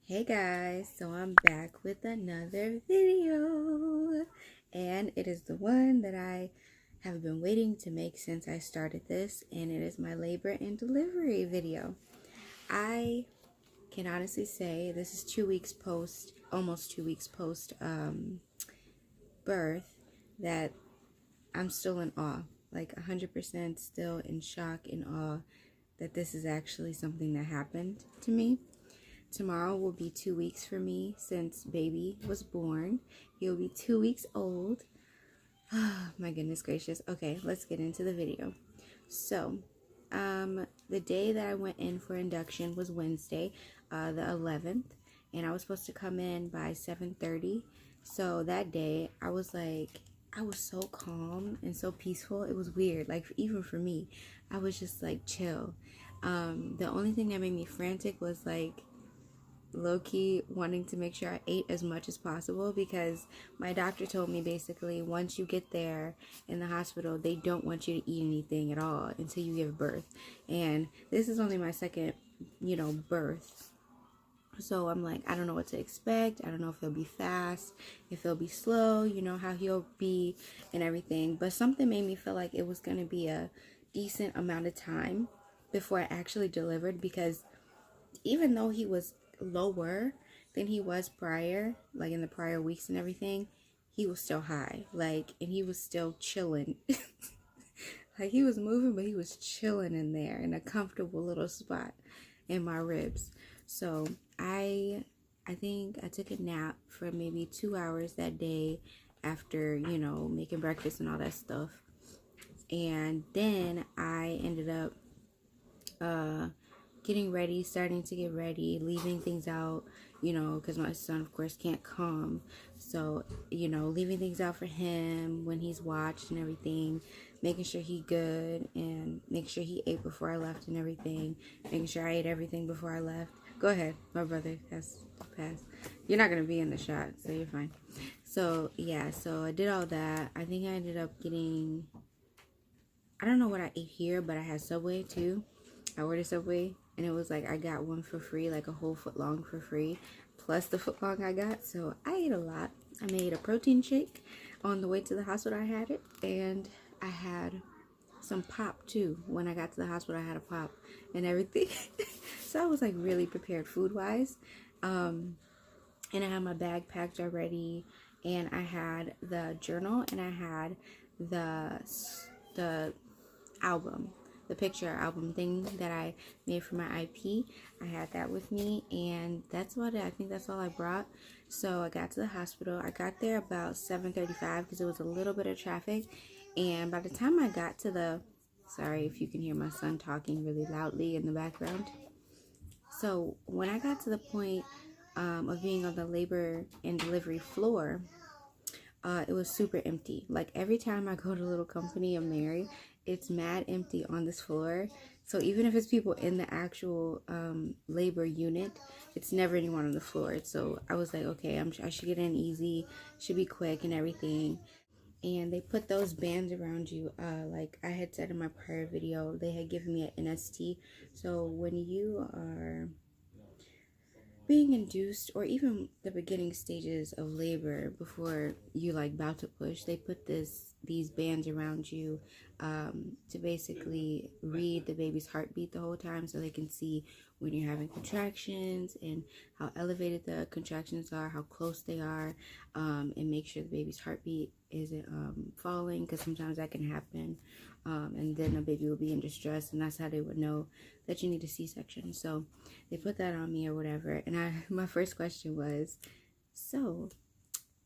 Hey guys, so I'm back with another video, and it is the one that I have been waiting to make since I started this, and it is my labor and delivery video. I can honestly say this is 2 weeks post, almost 2 weeks post birth, that I'm still in awe, like 100% still in shock and awe that this is actually something that happened to me. Tomorrow will be 2 weeks for me since baby was born. He'll be 2 weeks old. Oh, my goodness gracious. Okay, let's get into the video. So, the day that I went in for induction was Wednesday, the 11th, and I was supposed to come in by 7:30. So that day, I was so calm and so peaceful. It was weird. Like, even for me, I was just like chill. The only thing that made me frantic was like low-key wanting to make sure I ate as much as possible, because my doctor told me basically once you get there in the hospital, they don't want you to eat anything at all until you give birth. And this is only my second, birth. So I'm like, I don't know what to expect. I don't know if he'll be fast, if he'll be slow, how he'll be and everything. But something made me feel like it was going to be a decent amount of time before I actually delivered, because even though he was lower than he was prior, like in the prior weeks and everything, he was still high, like, and he was still chilling. Like, he was moving, but he was chilling in there in a comfortable little spot in my ribs. So I think I took a nap for maybe 2 hours that day after, making breakfast and all that stuff. And then I ended up getting ready, starting to get ready, leaving things out, because my son, of course, can't come. So, leaving things out for him when he's watched and everything, making sure he good and making sure he ate before I left and everything, making sure I ate everything before I left. Go ahead, my brother has passed. You're not going to be in the shot, so you're fine. So, yeah, so I did all that. I think I ended up getting, I don't know what I ate here, but I had Subway too. I ordered Subway, and it was like I got one for free, like a whole foot long for free, plus the foot long I got. So I ate a lot. I made a protein shake on the way to the hospital. I had it, and I had some pop too. When I got to the hospital, I had a pop and everything. So I was like really prepared food wise. And I had my bag packed already, and I had the journal, and I had the album, the picture album thing that I made for my IP. I had that with me, and that's about it. I think that's all I brought. So I got to the hospital. I got there about 7:35 because it was a little bit of traffic, and by the time I got to the, sorry if you can hear my son talking really loudly in the background. So when I got to the point of being on the labor and delivery floor, it was super empty. Like, every time I go to Little Company of Mary, it's mad empty on this floor. So even if it's people in the actual labor unit, it's never anyone on the floor. So I was like, okay, I should get in easy, should be quick and everything. And they put those bands around you, like I had said in my prior video, they had given me an NST. So when you are being induced, or even the beginning stages of labor before you like about to push, they put these bands around you to basically read the baby's heartbeat the whole time, so they can see when you're having contractions and how elevated the contractions are, how close they are, and make sure the baby's heartbeat isn't falling, because sometimes that can happen, and then the baby will be in distress, and that's how they would know that you need a C-section. So they put that on me or whatever, and my first question was, so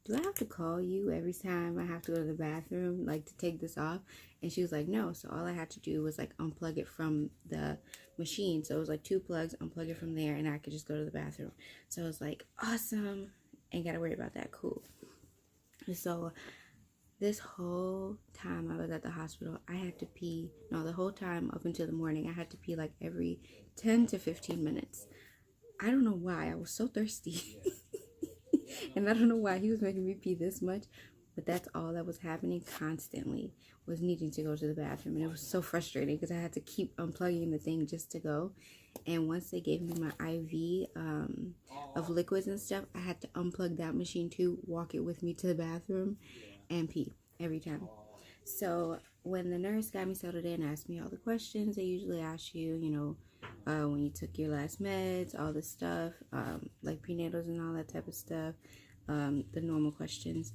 do I have to call you every time I have to go to the bathroom, like, to take this off? And she was like, no. So all I had to do was like unplug it from the machine. So it was like 2 plugs, unplug it from there, and I could just go to the bathroom. So I was like, awesome, ain't gotta worry about that, cool. So this whole time I was at the hospital, I had to pee. No, the whole time up until the morning, I had to pee like every 10 to 15 minutes. I don't know why. I was so thirsty. And I don't know why he was making me pee this much. But that's all that was happening constantly, was needing to go to the bathroom. And it was so frustrating because I had to keep unplugging the thing just to go. And once they gave me my IV of liquids and stuff, I had to unplug that machine too, walk it with me to the bathroom, and pee every time. So when the nurse got me settled in, asked me all the questions they usually ask you, when you took your last meds, all this stuff, like prenatals and all that type of stuff, the normal questions.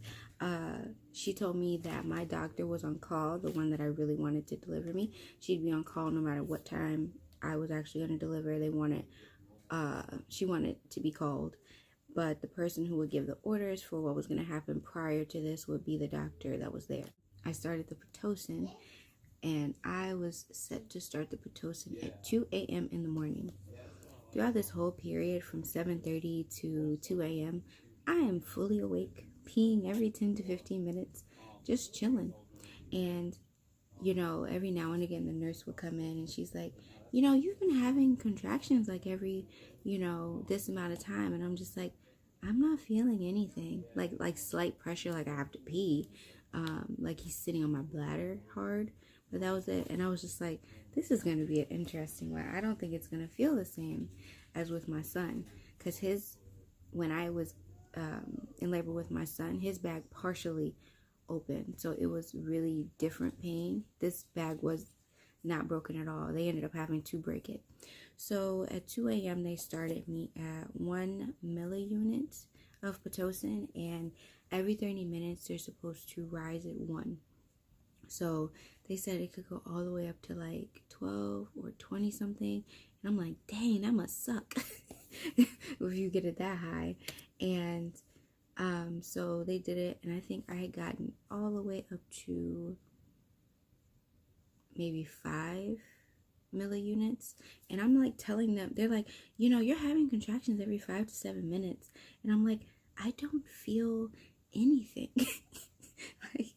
She told me that my doctor was on call, the one that I really wanted to deliver me. She'd be on call no matter what time I was actually going to deliver. She wanted to be called, but the person who would give the orders for what was going to happen prior to this would be the doctor that was there. I started the Pitocin, and I was set to start the Pitocin at 2 a.m. in the morning. Throughout this whole period from 7:30 to 2 a.m., I am fully awake, peeing every 10 to 15 minutes, just chilling. And, every now and again, the nurse would come in and she's like, you've been having contractions like every, this amount of time. And I'm just like, I'm not feeling anything. Like slight pressure, like I have to pee. Like he's sitting on my bladder hard. But that was it. And I was just like, this is going to be an interesting one. I don't think it's going to feel the same as with my son. Because when I was in labor with my son, his bag partially open, so it was really different pain. This bag was not broken at all. They ended up having to break it. So at 2 a.m. they started me at 1 milliunit of Pitocin, and every 30 minutes they're supposed to rise at 1. So they said it could go all the way up to like 12 or 20 something, and I'm like, dang, that must suck if you get it that high. And so they did it, and I think I had gotten all the way up to maybe 5 milliunits. And I'm like telling them, they're like, you're having contractions every 5 to 7 minutes. And I'm like, I don't feel anything. Like,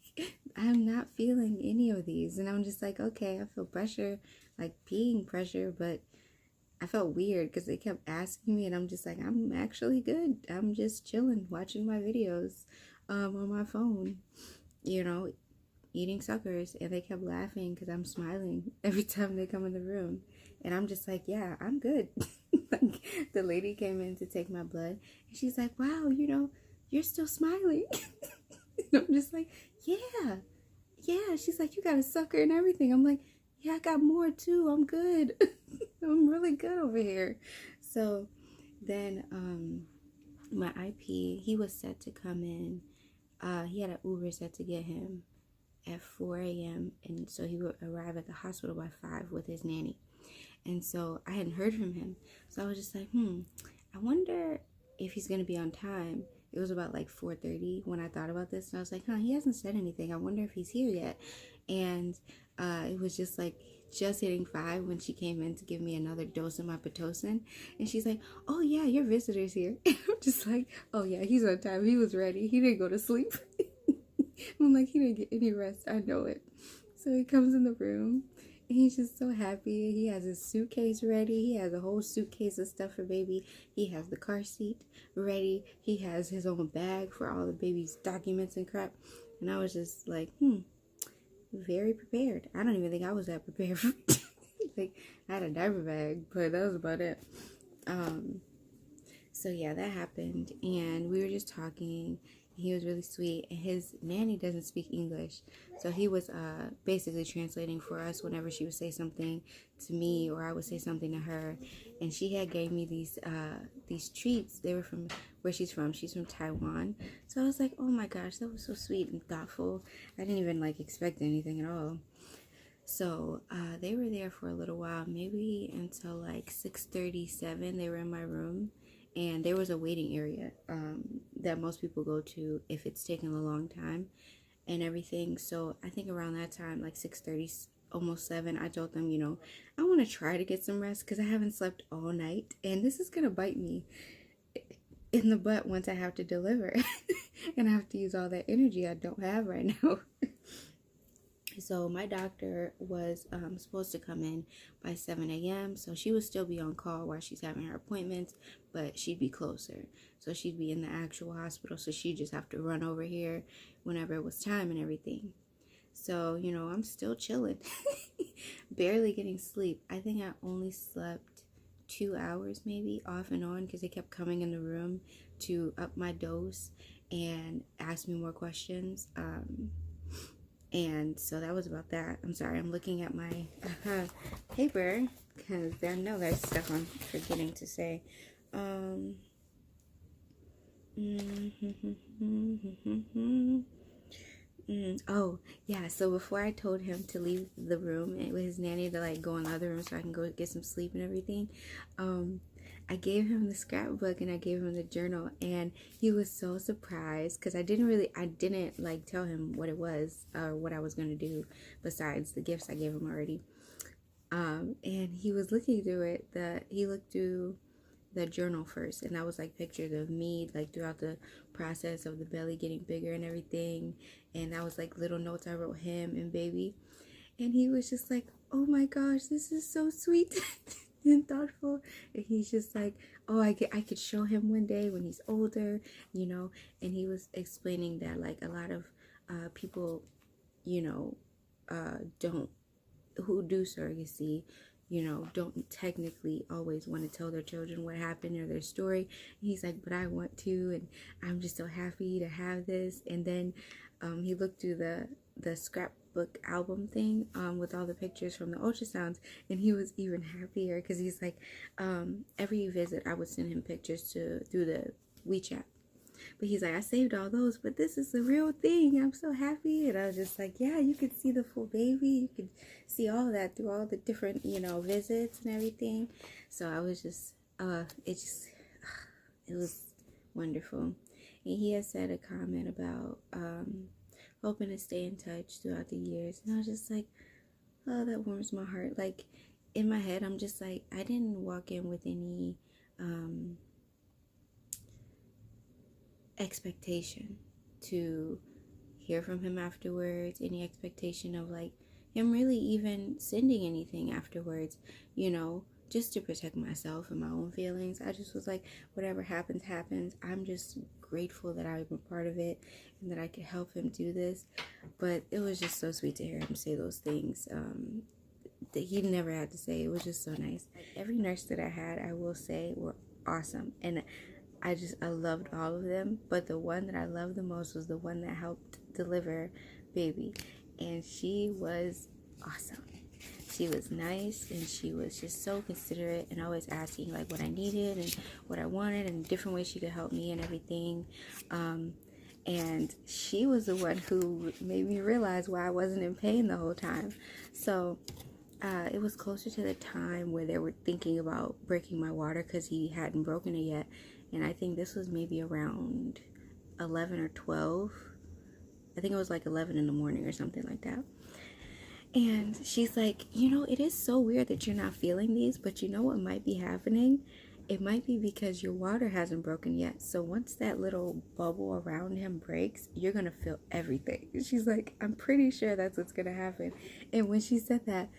I'm not feeling any of these. And I'm just like, okay, I feel pressure, like peeing pressure, but I felt weird because they kept asking me, and I'm just like, I'm actually good. I'm just chilling, watching my videos on my phone, eating suckers. And they kept laughing because I'm smiling every time they come in the room. And I'm just like, yeah, I'm good. Like, the lady came in to take my blood, and she's like, wow, you're still smiling. And I'm just like, yeah. She's like, you got a sucker and everything. I'm like, yeah, I got more too. I'm good. I'm really good over here. So then my IP, he was set to come in. He had an Uber set to get him at 4 a.m. And so he would arrive at the hospital by 5 with his nanny. And so I hadn't heard from him. So I was just like, I wonder if he's going to be on time. It was about like 4:30 when I thought about this. And I was like, he hasn't said anything. I wonder if he's here yet. And it was just hitting 5 when she came in to give me another dose of my Pitocin. And she's like, oh yeah, your visitor's here. And I'm just like, oh yeah, he's on time. He was ready. He didn't go to sleep. I'm like, he didn't get any rest. I know it. So he comes in the room, and he's just so happy. He has his suitcase ready. He has a whole suitcase of stuff for baby. He has the car seat ready. He has his own bag for all the baby's documents and crap. And I was just like, very prepared. I don't even think I was that prepared. Like, I had a diaper bag, but that was about it. So yeah, that happened, and we were just talking. He was really sweet, and his nanny doesn't speak English, so he was basically translating for us whenever she would say something to me or I would say something to her. And she had gave me these treats. They were from where she's from. She's from Taiwan. So I was like, oh my gosh, that was so sweet and thoughtful. I didn't even expect anything at all. So they were there for a little while, maybe until 6:37. They were in my room. And there was a waiting area that most people go to if it's taking a long time and everything. So I think around that time, 6:30, almost 7, I told them, I want to try to get some rest because I haven't slept all night. And this is going to bite me in the butt once I have to deliver. And I have to use all that energy I don't have right now. So my doctor was supposed to come in by 7 a.m. So she would still be on call while she's having her appointments, but she'd be closer. So she'd be in the actual hospital. So she'd just have to run over here whenever it was time and everything. So, I'm still chilling, barely getting sleep. I think I only slept 2 hours maybe off and on, because they kept coming in the room to up my dose and ask me more questions. And so that was about that. I'm sorry, I'm looking at my paper because I know there's stuff I'm forgetting to say. Oh, yeah, so before I told him to leave the room and with his nanny to like go in the other room so I can go get some sleep and everything, I gave him the scrapbook and I gave him the journal, and he was so surprised because I didn't like tell him what it was or what I was going to do besides the gifts I gave him already. And he was looking through it. He looked through the journal first, and that was like pictures of me like throughout the process of the belly getting bigger and everything, and that was like little notes I wrote him and baby, and he was just like, oh my gosh, this is so sweet and thoughtful. And he's just like, oh, I could show him one day when he's older, you know. And he was explaining that like a lot of people, you know, who do surrogacy, you know, don't technically always want to tell their children what happened or their story. And he's like, but I want to, and I'm just so happy to have this. And then he looked through the scrapbook album thing with all the pictures from the ultrasounds, and he was even happier because he's like, every visit I would send him pictures through the WeChat. But he's like, I saved all those, but this is the real thing. I'm so happy. And I was just like, yeah, you could see the full baby. You could see all of that through all the different, you know, visits and everything. So I was just, it was wonderful. And he had said a comment about hoping to stay in touch throughout the years. And I was just like, oh, that warms my heart. Like, in my head, I'm just like, I didn't walk in with any expectation to hear from him afterwards, any expectation of like him really even sending anything afterwards, you know, just to protect myself and my own feelings. I just was like, whatever happens, happens. I'm just grateful that I'm a part of it and that I could help him do this. But it was just so sweet to hear him say those things that he never had to say. It was just so nice. Like, every nurse that I had, I will say, were awesome. And I loved all of them, but the one that I loved the most was the one that helped deliver baby, and she was awesome. She was nice, and she was just so considerate and always asking like what I needed and what I wanted and different ways she could help me and everything. And she was the one who made me realize why I wasn't in pain the whole time. So it was closer to the time where they were thinking about breaking my water because he hadn't broken it yet. And I think this was maybe around 11 or 12. I think it was like 11 in the morning or something like that. And she's like, you know, it is so weird that you're not feeling these, but you know what might be happening? It might be because your water hasn't broken yet. So once that little bubble around him breaks, you're going to feel everything. She's like, I'm pretty sure that's what's going to happen. And when she said that,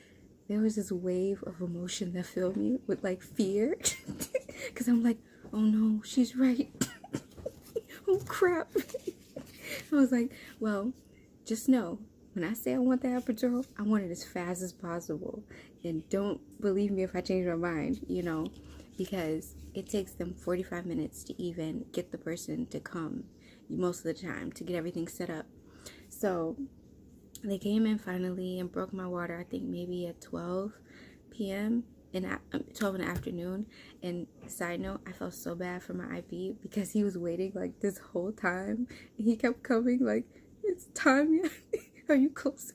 there was this wave of emotion that filled me with like fear. Because I'm like, oh no, she's right. Oh crap. I was like, well, just know, when I say I want that epidural, I want it as fast as possible. And don't believe me if I change my mind, you know, because it takes them 45 minutes to even get the person to come most of the time to get everything set up. So they came in finally and broke my water, I think maybe at 12 p.m. 12 in the afternoon. And side note, I felt so bad for my IP because he was waiting like this whole time. And he kept coming like, it's time yet? Are you closer?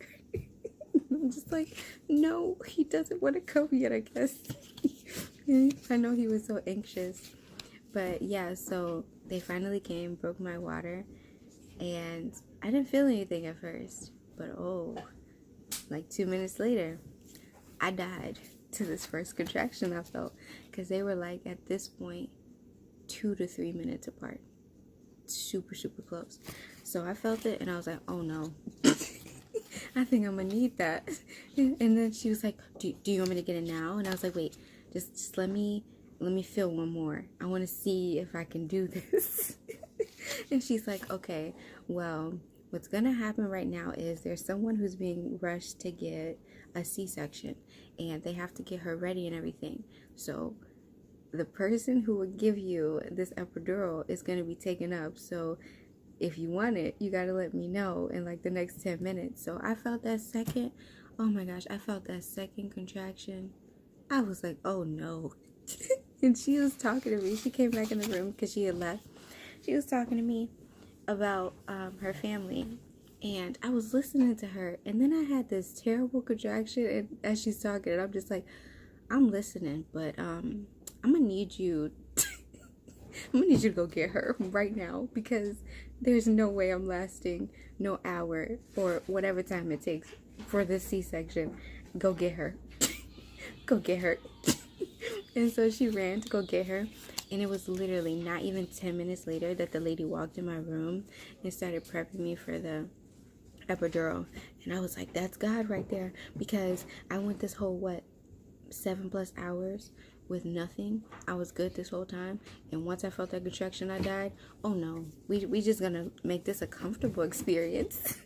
I'm just like, no, he doesn't want to come yet, I guess. I know he was so anxious. But yeah, so they finally came, broke my water, and I didn't feel anything at first. But oh, like 2 minutes later, I died to this first contraction I felt, because they were like at this point 2 to 3 minutes apart, super close. So I felt it and I was like, oh no. I think I'm gonna need that. And then she was like, do you want me to get it now? And I was like, wait, just let me feel one more. I want to see if I can do this. And she's like, okay, well, what's gonna happen right now is there's someone who's being rushed to get a C-section, and they have to get her ready and everything. So the person who would give you this epidural is going to be taken up. So if you want it, you got to let me know in like the next 10 minutes. So I felt that second. Oh my gosh, I felt that second contraction. I was like, oh no. And she was talking to me. She came back in the room because she had left. She was talking to me about her family. And I was listening to her. And then I had this terrible contraction. And as she's talking, and I'm just like, I'm listening. But I'm going to need you. I'm going to need you to go get her right now. Because there's no way I'm lasting no hour or whatever time it takes for this C-section. Go get her. Go get her. And so she ran to go get her. And it was literally not even 10 minutes later that the lady walked in my room and started prepping me for the epidural. And I was like, that's God right there. Because I went this whole, 7+ hours with nothing. I was good this whole time. And once I felt that contraction, I died. Oh no, we just gonna make this a comfortable experience.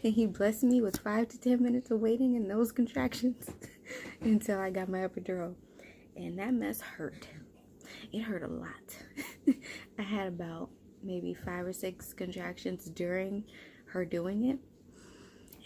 And he blessed me with 5 to 10 minutes of waiting in those contractions until I got my epidural. And that mess hurt. It hurt a lot. I had about maybe 5 or 6 contractions during her doing it.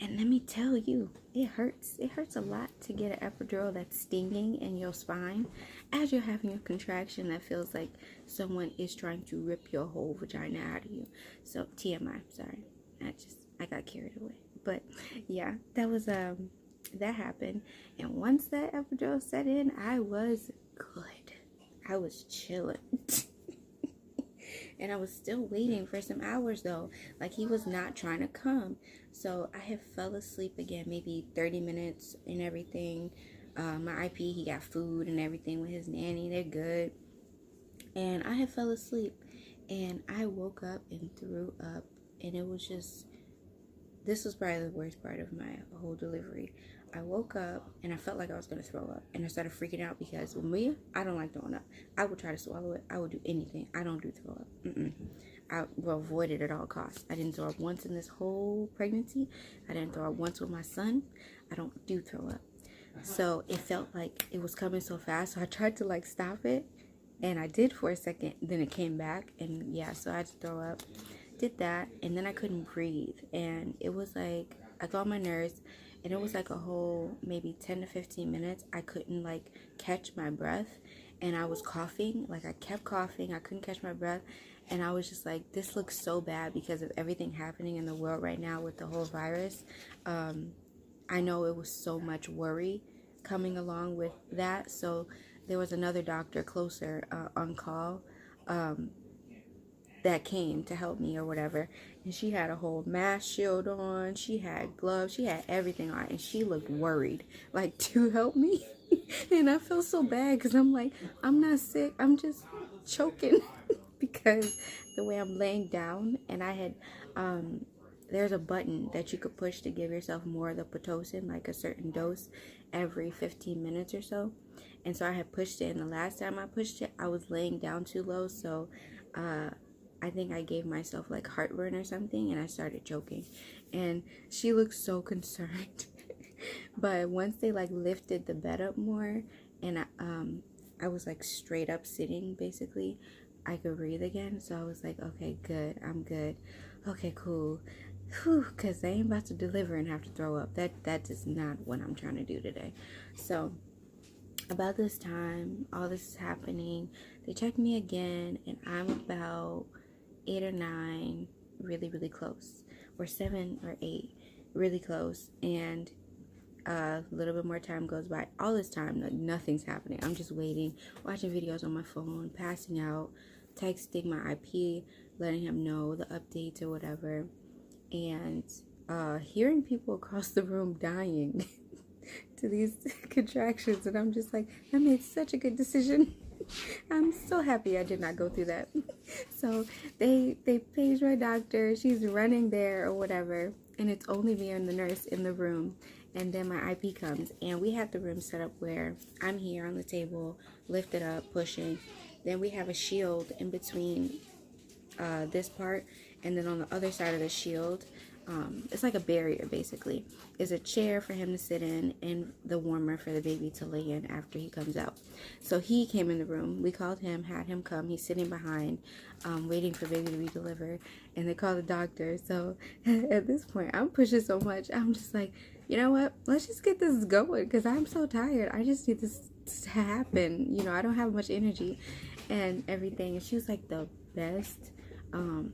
And let me tell you, it hurts. It hurts a lot to get an epidural that's stinging in your spine as you're having a contraction that feels like someone is trying to rip your whole vagina out of you. So TMI, sorry. I got carried away. But yeah, that was that happened. And once that epidural set in, I was good. I was chilling. And I was still waiting for some hours though. Like he was not trying to come. So I had fell asleep again, maybe 30 minutes and everything. My IP, he got food and everything with his nanny. They're good. And I had fell asleep. And I woke up and threw up. And it was just, this was probably the worst part of my whole delivery. I woke up and I felt like I was going to throw up. And I started freaking out because with me, I don't like throwing up. I would try to swallow it. I would do anything. I don't do throw up. I will avoid it at all costs. I didn't throw up once in this whole pregnancy. I didn't throw up once with my son. I don't do throw up. So it felt like it was coming so fast. So I tried to like stop it. And I did for a second. Then it came back. And yeah, so I had to throw up. Did that. And then I couldn't breathe. And it was like, I called my nurse. And it was like a whole maybe 10 to 15 minutes. I couldn't like catch my breath. And I was coughing. Like I kept coughing. I couldn't catch my breath. And I was just like, this looks so bad because of everything happening in the world right now with the whole virus. I know it was so much worry coming along with that. So there was another doctor closer on call that came to help me or whatever. And she had a whole mask shield on. She had gloves. She had everything on. And she looked worried, like, to help me. And I felt so bad because I'm like, I'm not sick. I'm just choking because the way I'm laying down. And I had, there's a button that you could push to give yourself more of the Pitocin, like a certain dose every 15 minutes or so. And so I had pushed it. And the last time I pushed it, I was laying down too low. So, I think I gave myself like heartburn or something and I started choking. And she looked so concerned. But once they like lifted the bed up more and I was like straight up sitting basically, I could breathe again. So I was like, okay, good. I'm good. Okay, cool. Whew, because I ain't about to deliver and have to throw up. That is not what I'm trying to do today. So about this time, all this is happening. They checked me again and I'm about 8 or 9, really, really close, or 7 or 8, really close, and a little bit more time goes by. All this time, like, nothing's happening. I'm just waiting, watching videos on my phone, passing out, texting my IP, letting him know the updates or whatever, and hearing people across the room dying to these contractions, and I'm just like, I made such a good decision. I'm so happy I did not go through that. So they paged my doctor. She's running there or whatever. And it's only me and the nurse in the room. And then my IP comes. And we have the room set up where I'm here on the table, lifted up, pushing. Then we have a shield in between this part. And then on the other side of the shield, it's like a barrier basically. It's a chair for him to sit in and the warmer for the baby to lay in after he comes out. So he came in the room. We called him, had him come. He's sitting behind, waiting for baby to be delivered. And they called the doctor. So at this point, I'm pushing so much. I'm just like, you know what? Let's just get this going because I'm so tired. I just need this to happen. You know, I don't have much energy and everything. And she was like the best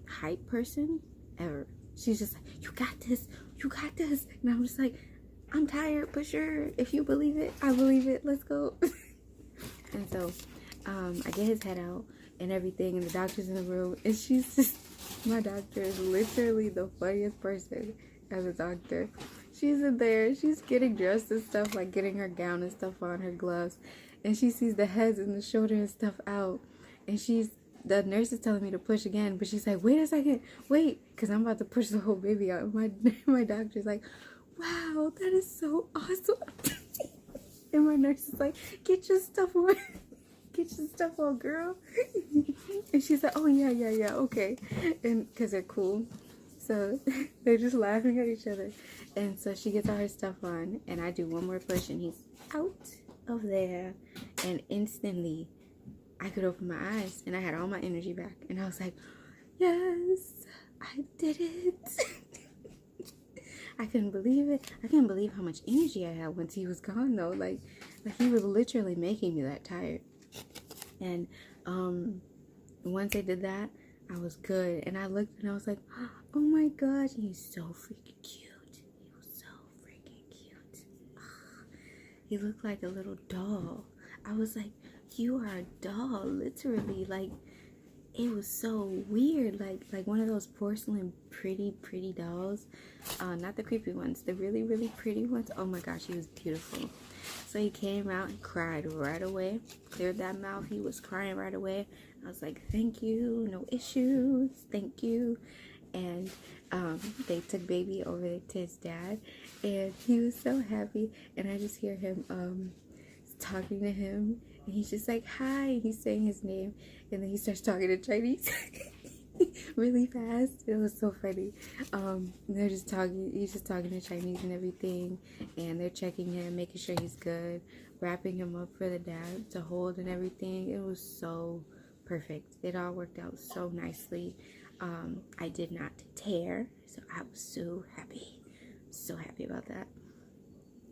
hype person ever. She's just like, you got this, you got this. And I'm just like, I'm tired, but sure, if you believe it, I believe it. Let's go. And so I get his head out and everything, and the doctor's in the room, and she's just, my doctor is literally the funniest person as a doctor. She's in there, she's getting dressed and stuff, like getting her gown and stuff on, her gloves, and she sees the heads and the shoulder and stuff out, and the nurse is telling me to push again, but she's like, wait a second, wait, because I'm about to push the whole baby out. My doctor's like, wow, that is so awesome. And my nurse is like, get your stuff on. Get your stuff on, girl. And she's like, oh, yeah, okay. And because they're cool. So they're just laughing at each other. And so she gets all her stuff on, and I do one more push, and he's out of there. And instantly, I could open my eyes and I had all my energy back, and I was like, yes, I did it. I couldn't believe it. I couldn't believe how much energy I had once he was gone though. Like he was literally making me that tired. And once I did that, I was good. And I looked and I was like, oh my gosh, he's so freaking cute. He was so freaking cute. He looked like a little doll. I was like, you are a doll, literally. Like, it was so weird, like one of those porcelain pretty dolls, not the creepy ones, the really pretty ones. Oh my gosh, he was beautiful. So he came out and cried right away, cleared that mouth. He was crying right away. I was like, thank you, no issues, thank you. And they took baby over to his dad, and he was so happy. And I just hear him talking to him, and he's just like, hi, he's saying his name, and then he starts talking in Chinese really fast. It was so funny. They're just talking, he's just talking in Chinese and everything, and they're checking him, making sure he's good, wrapping him up for the dad to hold and everything. It was so perfect. It all worked out so nicely. I did not tear, so I was so happy about that.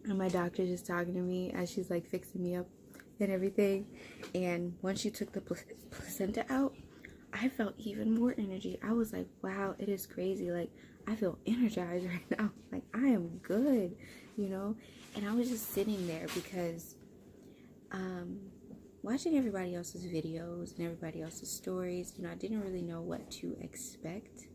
And my doctor just talking to me as she's like fixing me up and everything. And once she took the placenta out, I felt even more energy. I was like, wow, it is crazy. Like, I feel energized right now. Like, I am good, you know. And I was just sitting there because watching everybody else's videos and everybody else's stories, you know, I didn't really know what to expect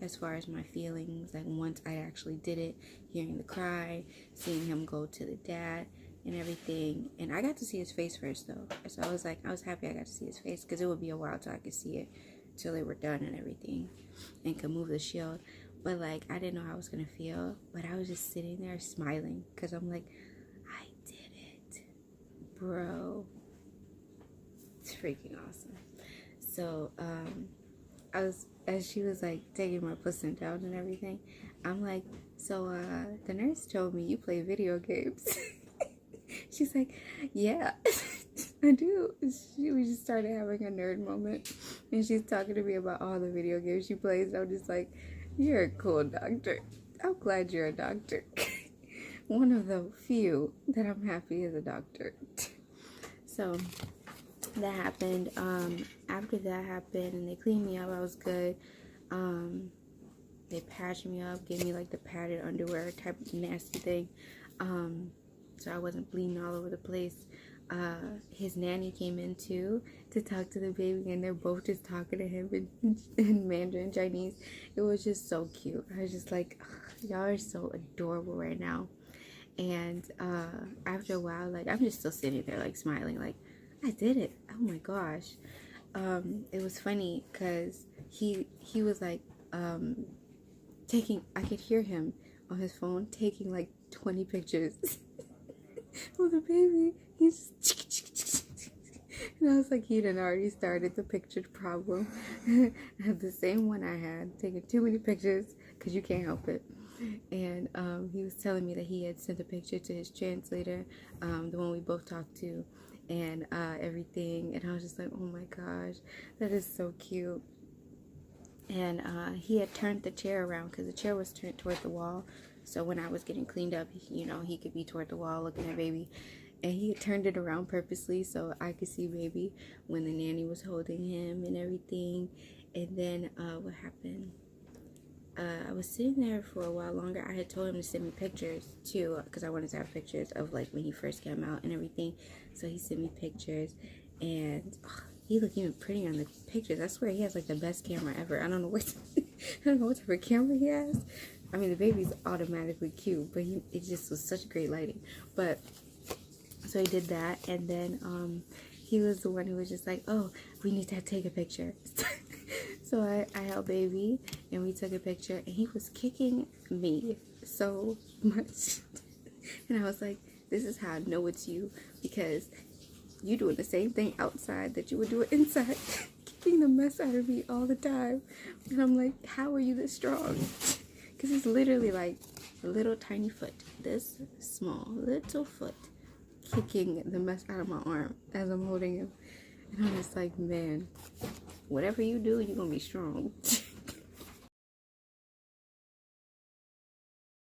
as far as my feelings. Like, once I actually did it, hearing the cry, seeing him go to the dad and everything. And I got to see his face first though, so I was happy I got to see his face, because it would be a while till I could see it, till they were done and everything and could move the shield. But like, I didn't know how I was gonna feel, but I was just sitting there smiling, because I'm like, I did it, bro. It's freaking awesome. So as she was like taking my placenta out and everything, I'm like, so the nurse told me you play video games. She's like, yeah, I do. We just started having a nerd moment, and she's talking to me about all the video games she plays. I'm just like, you're a cool doctor. I'm glad you're a doctor. One of the few that I'm happy is a doctor. So that happened. After that happened and they cleaned me up, I was good. They patched me up, gave me like the padded underwear type of nasty thing, so I wasn't bleeding all over the place. His nanny came in too to talk to the baby, and they're both just talking to him in Mandarin Chinese. It was just so cute. I was just like, y'all are so adorable right now. And after a while, like, I'm just still sitting there like smiling, like, I did it. Oh my gosh. It was funny because he was like I could hear him on his phone taking like 20 pictures of the baby. He's And I was like, he done already started the picture problem. The same one I had, taking too many pictures because you can't help it. And he was telling me that he had sent a picture to his translator, the one we both talked to, and everything. And I was just like, oh my gosh, that is so cute. And he had turned the chair around because the chair was turned toward the wall. So when I was getting cleaned up, you know, he could be toward the wall looking at baby. And he had turned it around purposely so I could see baby when the nanny was holding him and everything. And then what happened? I was sitting there for a while longer. I had told him to send me pictures too because I wanted to have pictures of like when he first came out and everything. So he sent me pictures, and he looked even prettier in the pictures. I swear he has like the best camera ever. I don't know what I don't know what type of camera he has. I mean, the baby's automatically cute, but it just was such great lighting. But so he did that, and then he was the one who was just like, oh, we need to take a picture. So I held baby and we took a picture, and he was kicking me so much. And I was like, this is how I know it's you, because you doing the same thing outside that you would do it inside, kicking the mess out of me all the time. And I'm like, how are you this strong? Because he's literally like a little tiny foot, this small little foot, kicking the mess out of my arm as I'm holding him. And I'm just like, man, whatever you do, you're gonna be strong.